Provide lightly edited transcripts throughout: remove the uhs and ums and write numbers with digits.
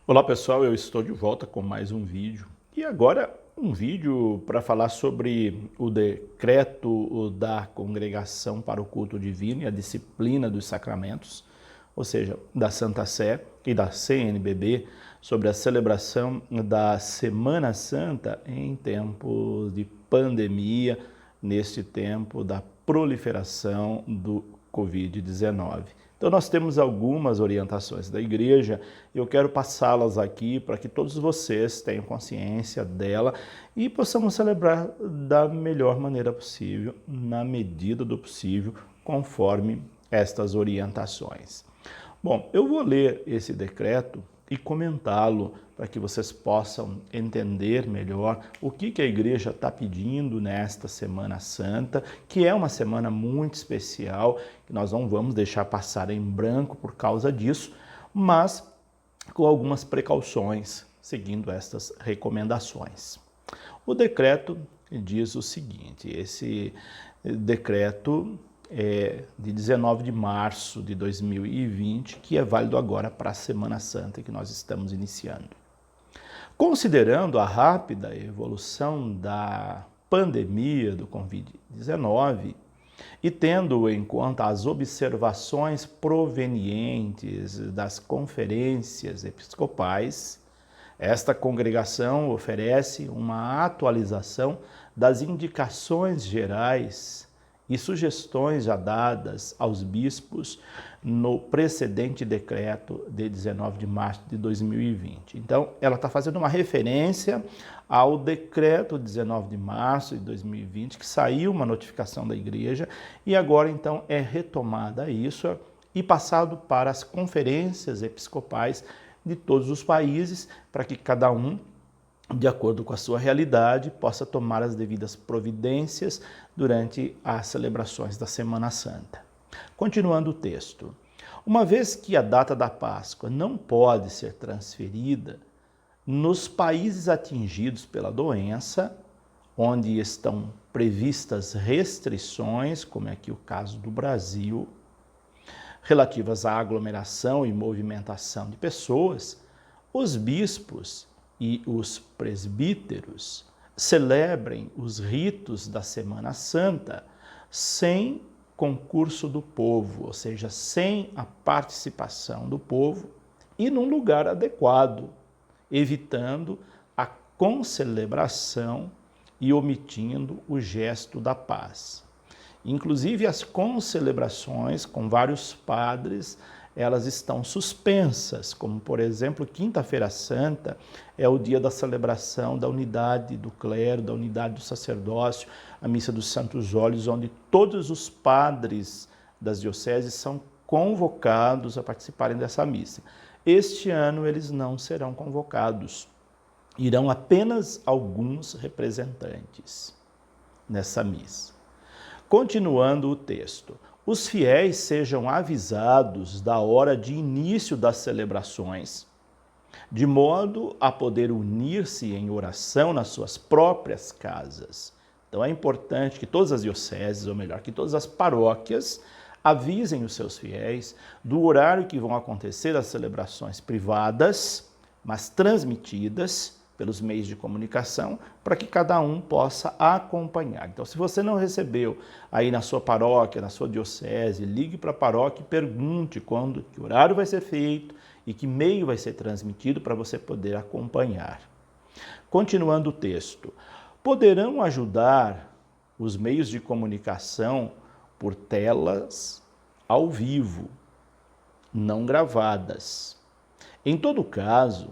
Olá pessoal, eu estou de volta com mais um vídeo. E agora um vídeo para falar sobre o decreto da Congregação para o Culto Divino e a Disciplina dos Sacramentos, ou seja, da Santa Sé e da CNBB, sobre a celebração da Semana Santa em tempos de pandemia, neste tempo da proliferação do Covid-19. Então nós temos algumas orientações da igreja, eu quero passá-las aqui para que todos vocês tenham consciência dela e possamos celebrar da melhor maneira possível, na medida do possível, conforme estas orientações. Bom, eu vou ler esse decreto e comentá-lo para que vocês possam entender melhor o que a igreja está pedindo nesta Semana Santa, que é uma semana muito especial, que nós não vamos deixar passar em branco por causa disso, mas com algumas precauções, seguindo estas recomendações. O decreto diz o seguinte, esse decreto é de 19 de março de 2020, que é válido agora para a Semana Santa que nós estamos iniciando. Considerando a rápida evolução da pandemia do Covid-19 e tendo em conta as observações provenientes das conferências episcopais, esta congregação oferece uma atualização das indicações gerais e sugestões já dadas aos bispos no precedente decreto de 19 de março de 2020. Então, ela está fazendo uma referência ao decreto 19 de março de 2020, que saiu uma notificação da igreja, e agora, então, é retomada isso e passado para as conferências episcopais de todos os países, para que cada um, de acordo com a sua realidade, possa tomar as devidas providências durante as celebrações da Semana Santa. Continuando o texto. Uma vez que a data da Páscoa não pode ser transferida, nos países atingidos pela doença, onde estão previstas restrições, como é aqui o caso do Brasil, relativas à aglomeração e movimentação de pessoas, os bispos e os presbíteros celebrem os ritos da Semana Santa sem concurso do povo, ou seja, sem a participação do povo e num lugar adequado, evitando a concelebração e omitindo o gesto da paz. Inclusive as concelebrações com vários padres, elas estão suspensas, como por exemplo, Quinta-feira Santa é o dia da celebração da unidade do clero, da unidade do sacerdócio, a Missa dos Santos Óleos, onde todos os padres das dioceses são convocados a participarem dessa missa. Este ano eles não serão convocados, irão apenas alguns representantes nessa missa. Continuando o texto. Os fiéis sejam avisados da hora de início das celebrações, de modo a poder unir-se em oração nas suas próprias casas. Então é importante que todas as dioceses, ou melhor, que todas as paróquias, avisem os seus fiéis do horário que vão acontecer as celebrações privadas, mas transmitidas pelos meios de comunicação, para que cada um possa acompanhar. Então, se você não recebeu aí na sua paróquia, na sua diocese, ligue para a paróquia e pergunte quando, que horário vai ser feito e que meio vai ser transmitido para você poder acompanhar. Continuando o texto. Poderão ajudar os meios de comunicação por telas ao vivo, não gravadas. Em todo caso,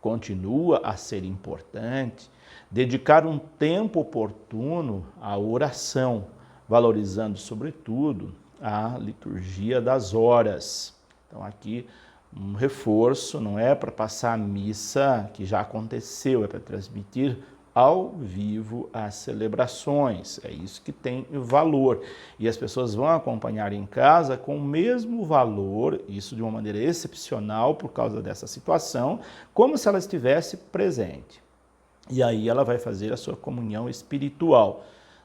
continua a ser importante dedicar um tempo oportuno à oração, valorizando, sobretudo, a liturgia das horas. Então, aqui, um reforço, não é para passar a missa que já aconteceu, é para transmitir ao vivo as celebrações. É isso que tem valor. E as pessoas vão acompanhar em casa com o mesmo valor, isso de uma maneira excepcional por causa dessa situação, como se ela estivesse presente. E aí ela vai fazer a sua comunhão espiritual.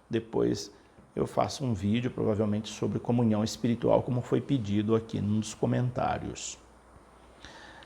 Depois eu faço um vídeo, provavelmente, sobre comunhão espiritual, como foi pedido aqui nos comentários.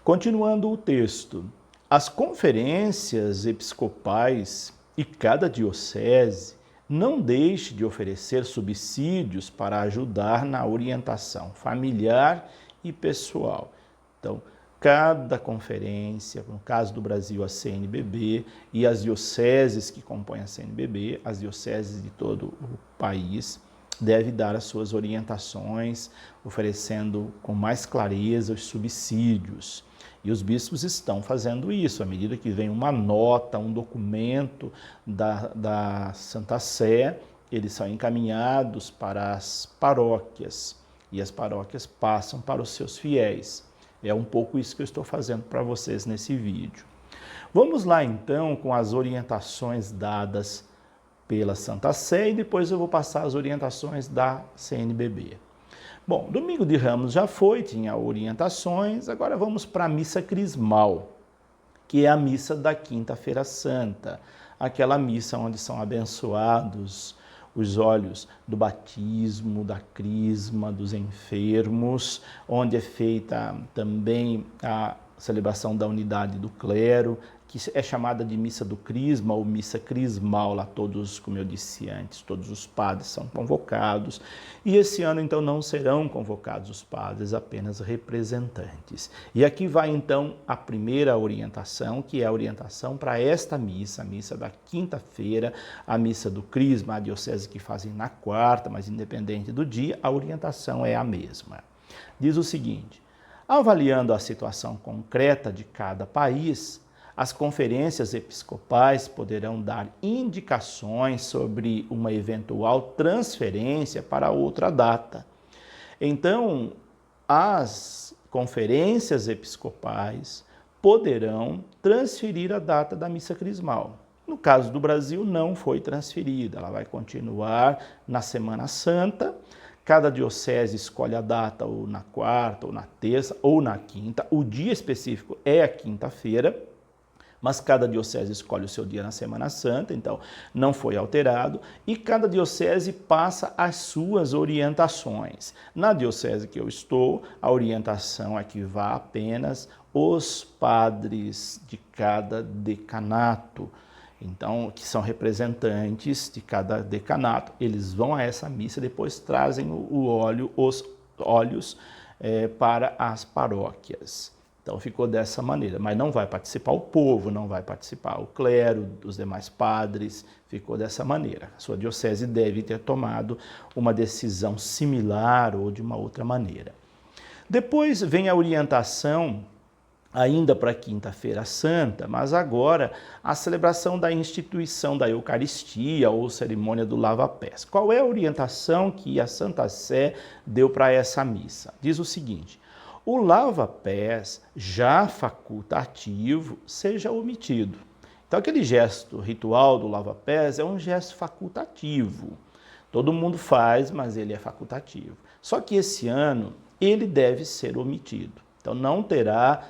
Continuando o texto, as conferências episcopais e cada diocese não deixe de oferecer subsídios para ajudar na orientação familiar e pessoal. Então, cada conferência, no caso do Brasil, a CNBB, e as dioceses que compõem a CNBB, as dioceses de todo o país, deve dar as suas orientações, oferecendo com mais clareza os subsídios. E os bispos estão fazendo isso, à medida que vem uma nota, um documento da Santa Sé, eles são encaminhados para as paróquias, e as paróquias passam para os seus fiéis. É um pouco isso que eu estou fazendo para vocês nesse vídeo. Vamos lá então com as orientações dadas pela Santa Sé e depois eu vou passar as orientações da CNBB. Bom, Domingo de Ramos já foi, tinha orientações, agora vamos para a missa crismal, que é a missa da Quinta-feira Santa, aquela missa onde são abençoados os olhos do batismo, da crisma, dos enfermos, onde é feita também a celebração da unidade do clero, que é chamada de missa do crisma ou missa crismal, lá todos, como eu disse antes, todos os padres são convocados, e esse ano então não serão convocados os padres, apenas representantes. E aqui vai então a primeira orientação, que é a orientação para esta missa, a missa da quinta-feira, a missa do crisma, a diocese que fazem na quarta, mas independente do dia, a orientação é a mesma. Diz o seguinte: avaliando a situação concreta de cada país, as conferências episcopais poderão dar indicações sobre uma eventual transferência para outra data. Então, as conferências episcopais poderão transferir a data da missa crismal. No caso do Brasil, não foi transferida, ela vai continuar na Semana Santa. Cada diocese escolhe a data ou na quarta, ou na terça, ou na quinta. O dia específico é a quinta-feira, mas cada diocese escolhe o seu dia na Semana Santa, então não foi alterado, e cada diocese passa as suas orientações. Na diocese que eu estou, a orientação é que vá apenas os padres de cada decanato, então, que são representantes de cada decanato, eles vão a essa missa, depois trazem os óleos para as paróquias. Então ficou dessa maneira, mas não vai participar o povo, não vai participar o clero, os demais padres, ficou dessa maneira. A sua diocese deve ter tomado uma decisão similar ou de uma outra maneira. Depois vem a orientação ainda para a Quinta-feira Santa, mas agora a celebração da instituição da Eucaristia ou cerimônia do lava-pés. Qual é a orientação que a Santa Sé deu para essa missa? Diz o seguinte: o lava-pés já facultativo seja omitido. Então, aquele gesto ritual do lava-pés é um gesto facultativo. Todo mundo faz, mas ele é facultativo. Só que esse ano ele deve ser omitido. Então, não terá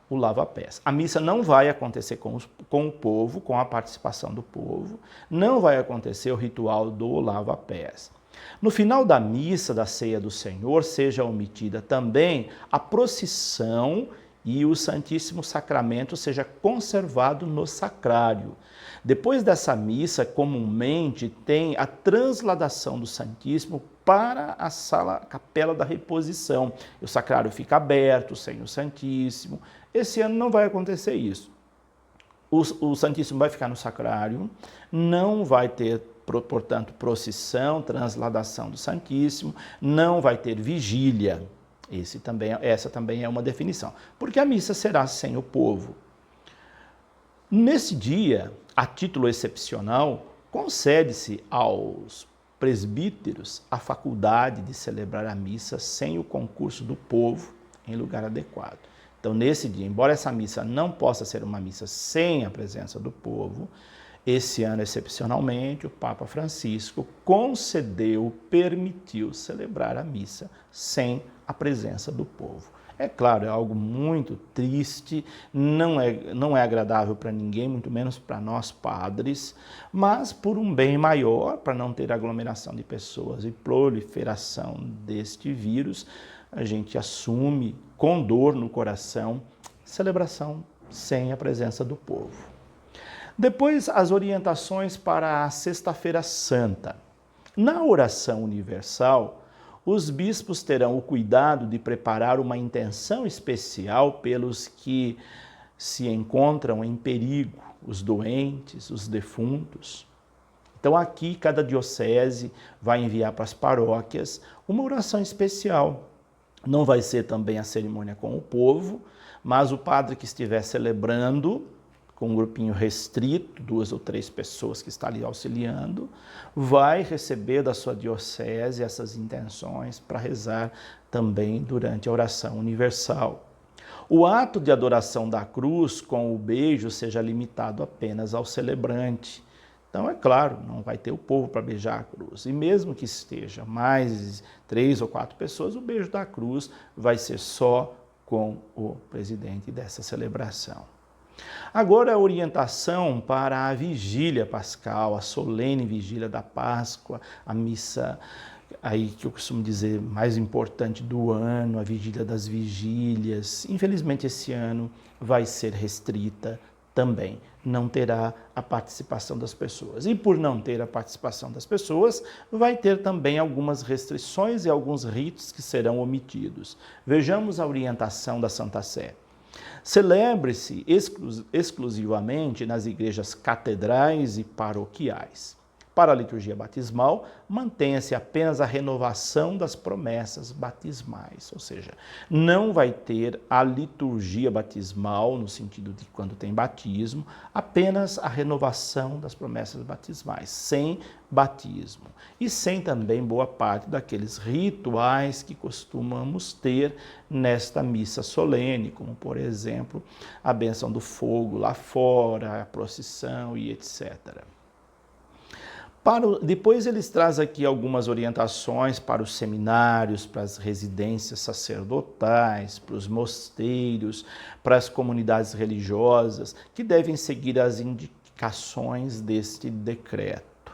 o lava-pés. A missa não vai acontecer com o povo, com a participação do povo. Não vai acontecer o ritual do lava-pés. No final da missa da Ceia do Senhor, seja omitida também a procissão e o Santíssimo Sacramento seja conservado no sacrário. Depois dessa missa, comumente tem a transladação do Santíssimo para a capela da reposição. O sacrário fica aberto, sem o Santíssimo. Esse ano não vai acontecer isso. O Santíssimo vai ficar no sacrário, não vai ter, portanto, procissão, transladação do Santíssimo, não vai ter vigília. Essa também é uma definição, porque a missa será sem o povo. Nesse dia, a título excepcional, concede-se aos presbíteros a faculdade de celebrar a missa sem o concurso do povo em lugar adequado. Então, nesse dia, embora essa missa não possa ser uma missa sem a presença do povo, esse ano, excepcionalmente, o Papa Francisco permitiu celebrar a missa sem a presença do povo. É claro, é algo muito triste, não é agradável para ninguém, muito menos para nós padres, mas por um bem maior, para não ter aglomeração de pessoas e proliferação deste vírus, a gente assume com dor no coração, celebração sem a presença do povo. Depois, as orientações para a Sexta-feira Santa. Na oração universal, os bispos terão o cuidado de preparar uma intenção especial pelos que se encontram em perigo, os doentes, os defuntos. Então aqui cada diocese vai enviar para as paróquias uma oração especial. Não vai ser também a cerimônia com o povo, mas o padre que estiver celebrando, com um grupinho restrito, 2 ou 3 pessoas que está ali auxiliando, vai receber da sua diocese essas intenções para rezar também durante a oração universal. O ato de adoração da cruz com o beijo seja limitado apenas ao celebrante. Então, é claro, não vai ter o povo para beijar a cruz. E mesmo que esteja mais 3 ou 4 pessoas, o beijo da cruz vai ser só com o presidente dessa celebração. Agora, a orientação para a vigília pascal, a solene vigília da Páscoa, a missa aí que eu costumo dizer mais importante do ano, a vigília das vigílias. Infelizmente, esse ano vai ser restrita também. Não terá a participação das pessoas. E por não ter a participação das pessoas, vai ter também algumas restrições e alguns ritos que serão omitidos. Vejamos a orientação da Santa Sé. Celebre-se exclusivamente nas igrejas catedrais e paroquiais. Para a liturgia batismal, mantenha-se apenas a renovação das promessas batismais, ou seja, não vai ter a liturgia batismal, no sentido de quando tem batismo, apenas a renovação das promessas batismais, sem batismo. E sem também boa parte daqueles rituais que costumamos ter nesta missa solene, como, por exemplo, a bênção do fogo lá fora, a procissão e etc. Depois eles trazem aqui algumas orientações para os seminários, para as residências sacerdotais, para os mosteiros, para as comunidades religiosas, que devem seguir as indicações deste decreto.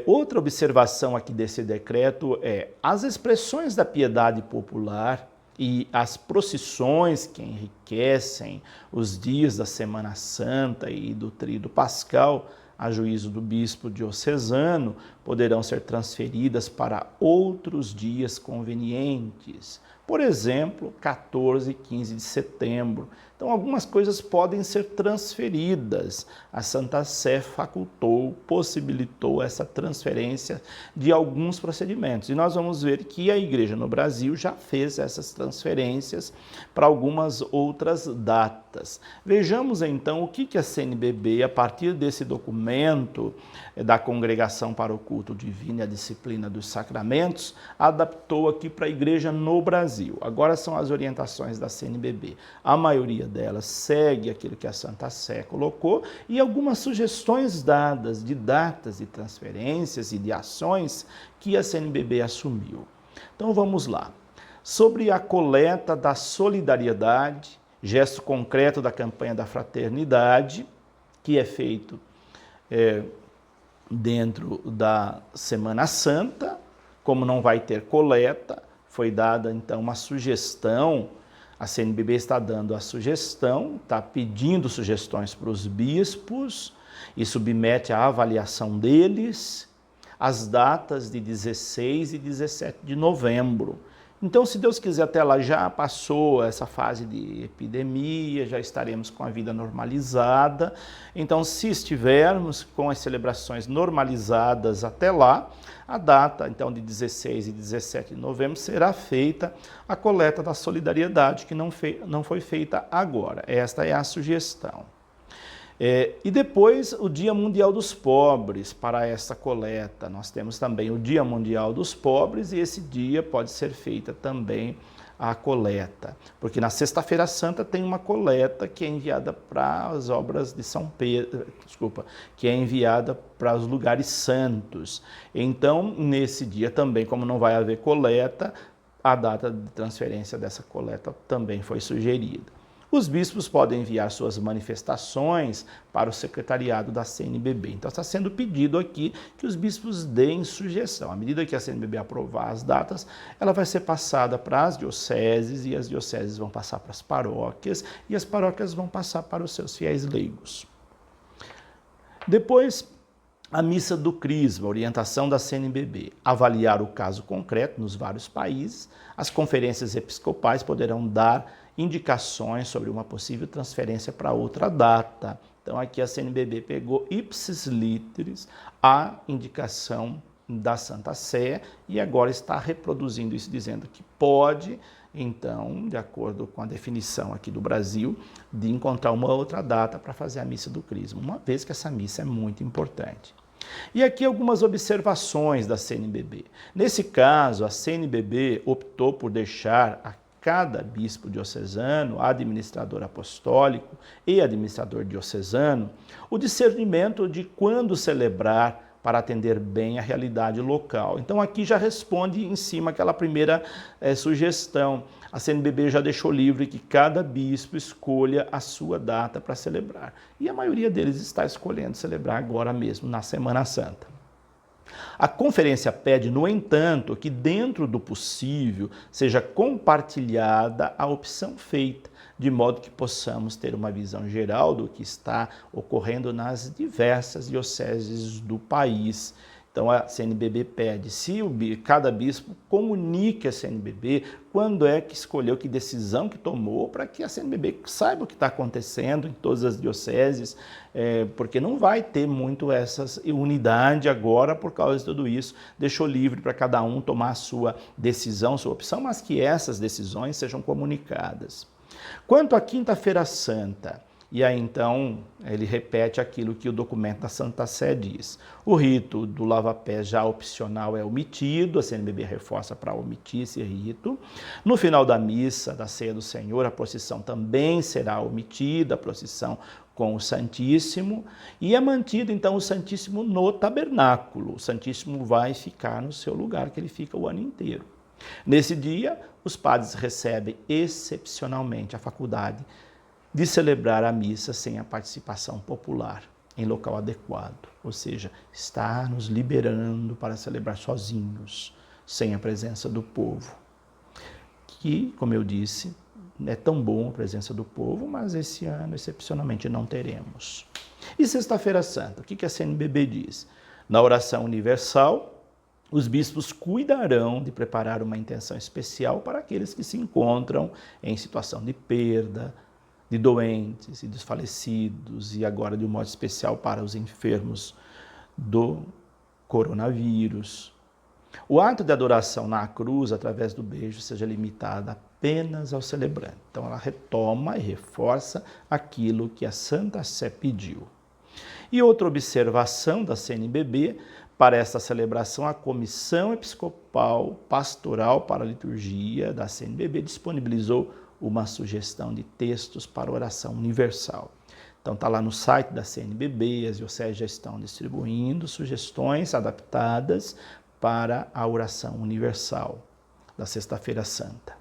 Outra observação aqui desse decreto é as expressões da piedade popular e as procissões que enriquecem os dias da Semana Santa e do Tríduo Pascal, a juízo do bispo diocesano, poderão ser transferidas para outros dias convenientes. Por exemplo, 14 e 15 de setembro. Então, algumas coisas podem ser transferidas. A Santa Sé facultou, possibilitou essa transferência de alguns procedimentos. E nós vamos ver que a Igreja no Brasil já fez essas transferências para algumas outras datas. Vejamos então o que a CNBB, a partir desse documento da Congregação para o Culto Divino e a Disciplina dos Sacramentos, adaptou aqui para a Igreja no Brasil. Agora são as orientações da CNBB. A maioria delas segue aquilo que a Santa Sé colocou e algumas sugestões dadas de datas de transferências e de ações que a CNBB assumiu. Então vamos lá. Sobre a coleta da solidariedade, gesto concreto da campanha da fraternidade, que é feito dentro da Semana Santa, como não vai ter coleta, foi dada então uma sugestão, a CNBB está dando a sugestão, está pedindo sugestões para os bispos e submete à avaliação deles as datas de 16 e 17 de novembro. Então, se Deus quiser, até lá já passou essa fase de epidemia, já estaremos com a vida normalizada. Então, se estivermos com as celebrações normalizadas até lá, a data, então, de 16 e 17 de novembro será feita a coleta da solidariedade, que não foi feita agora. Esta é a sugestão. E depois o Dia Mundial dos Pobres para essa coleta. Nós temos também o Dia Mundial dos Pobres e esse dia pode ser feita também a coleta. Porque na Sexta-feira Santa tem uma coleta que é enviada para as obras de São Pedro, que é enviada para os lugares santos. Então, nesse dia também, como não vai haver coleta, a data de transferência dessa coleta também foi sugerida. Os bispos podem enviar suas manifestações para o secretariado da CNBB. Então está sendo pedido aqui que os bispos deem sugestão. À medida que a CNBB aprovar as datas, ela vai ser passada para as dioceses, e as dioceses vão passar para as paróquias, e as paróquias vão passar para os seus fiéis leigos. Depois, a missa do Crisma, orientação da CNBB, avaliar o caso concreto nos vários países. As conferências episcopais poderão dar indicações sobre uma possível transferência para outra data. Então aqui a CNBB pegou ipsis literis a indicação da Santa Sé e agora está reproduzindo isso, dizendo que pode, então, de acordo com a definição aqui do Brasil, de encontrar uma outra data para fazer a missa do Crisma, uma vez que essa missa é muito importante. E aqui algumas observações da CNBB. Nesse caso, a CNBB optou por deixar a cada bispo diocesano, administrador apostólico e administrador diocesano, o discernimento de quando celebrar para atender bem a realidade local. Então aqui já responde em cima aquela primeira sugestão. A CNBB já deixou livre que cada bispo escolha a sua data para celebrar. E a maioria deles está escolhendo celebrar agora mesmo, na Semana Santa. A conferência pede, no entanto, que dentro do possível seja compartilhada a opção feita, de modo que possamos ter uma visão geral do que está ocorrendo nas diversas dioceses do país. Então a CNBB pede, se cada bispo comunique a CNBB quando é que escolheu, que decisão que tomou, para que a CNBB saiba o que está acontecendo em todas as dioceses, porque não vai ter muito essa unidade agora por causa de tudo isso. Deixou livre para cada um tomar a sua decisão, sua opção, mas que essas decisões sejam comunicadas. Quanto à Quinta-feira Santa, e aí então ele repete aquilo que o documento da Santa Sé diz. O rito do lava-pés já opcional é omitido, a CNBB reforça para omitir esse rito. No final da missa, da Ceia do Senhor, a procissão também será omitida, a procissão com o Santíssimo, e é mantido então o Santíssimo no tabernáculo. O Santíssimo vai ficar no seu lugar, que ele fica o ano inteiro. Nesse dia, os padres recebem excepcionalmente a faculdade de celebrar a missa sem a participação popular, em local adequado. Ou seja, está nos liberando para celebrar sozinhos, sem a presença do povo. Que, como eu disse, é tão bom a presença do povo, mas esse ano, excepcionalmente, não teremos. E Sexta-feira Santa, o que a CNBB diz? Na oração universal, os bispos cuidarão de preparar uma intenção especial para aqueles que se encontram em situação de perda, de doentes e desfalecidos, e agora de um modo especial para os enfermos do coronavírus. O ato de adoração na cruz, através do beijo, seja limitado apenas ao celebrante. Então ela retoma e reforça aquilo que a Santa Sé pediu. E outra observação da CNBB: para esta celebração, a Comissão Episcopal Pastoral para a Liturgia da CNBB disponibilizou uma sugestão de textos para oração universal. Então está lá no site da CNBB, as dioceses já estão distribuindo sugestões adaptadas para a oração universal da Sexta-feira Santa.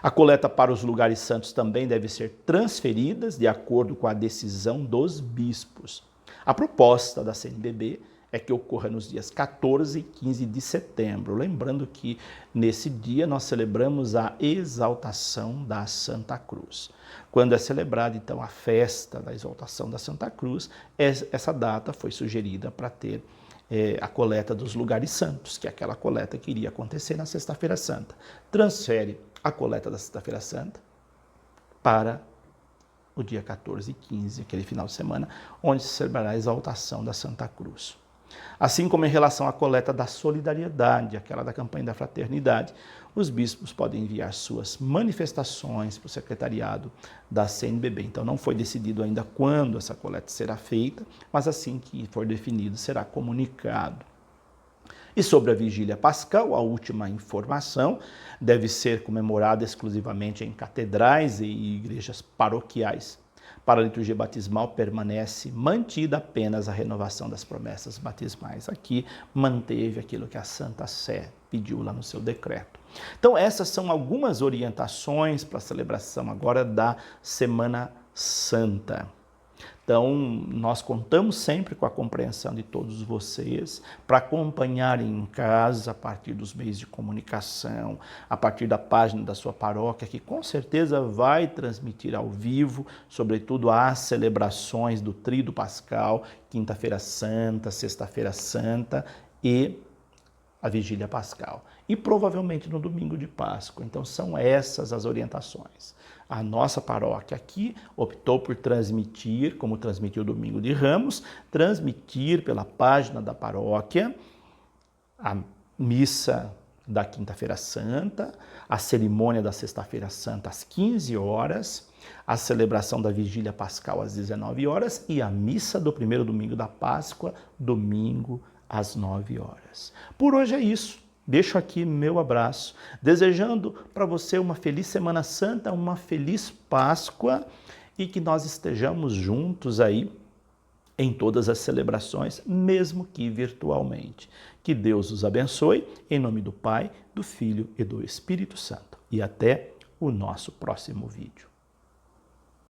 A coleta para os lugares santos também deve ser transferida de acordo com a decisão dos bispos. A proposta da CNBB é que ocorra nos dias 14 e 15 de setembro. Lembrando que nesse dia nós celebramos a exaltação da Santa Cruz. Quando é celebrada então a festa da exaltação da Santa Cruz, essa data foi sugerida para ter a coleta dos lugares santos, que é aquela coleta que iria acontecer na Sexta-feira Santa. Transfere a coleta da Sexta-feira Santa para o dia 14 e 15, aquele final de semana, onde se celebrará a exaltação da Santa Cruz. Assim como em relação à coleta da solidariedade, aquela da campanha da fraternidade, os bispos podem enviar suas manifestações para o secretariado da CNBB. Então não foi decidido ainda quando essa coleta será feita, mas assim que for definido será comunicado. E sobre a vigília pascal, a última informação deve ser comemorada exclusivamente em catedrais e igrejas paroquiais. Para a liturgia batismal permanece mantida apenas a renovação das promessas batismais. Aqui manteve aquilo que a Santa Sé pediu lá no seu decreto. Então essas são algumas orientações para a celebração agora da Semana Santa. Então, nós contamos sempre com a compreensão de todos vocês para acompanharem em casa, a partir dos meios de comunicação, a partir da página da sua paróquia, que com certeza vai transmitir ao vivo, sobretudo as celebrações do Tríduo Pascal, Quinta-feira Santa, Sexta-feira Santa e a Vigília Pascal. E provavelmente no domingo de Páscoa. Então são essas as orientações. A nossa paróquia aqui optou por transmitir, como transmitiu o Domingo de Ramos, transmitir pela página da paróquia a missa da Quinta-feira Santa, a cerimônia da Sexta-feira Santa às 15 horas, a celebração da Vigília Pascal às 19 horas e a missa do primeiro domingo da Páscoa, domingo às 9 horas. Por hoje é isso. Deixo aqui meu abraço, desejando para você uma feliz Semana Santa, uma feliz Páscoa e que nós estejamos juntos aí em todas as celebrações, mesmo que virtualmente. Que Deus os abençoe, em nome do Pai, do Filho e do Espírito Santo. E até o nosso próximo vídeo.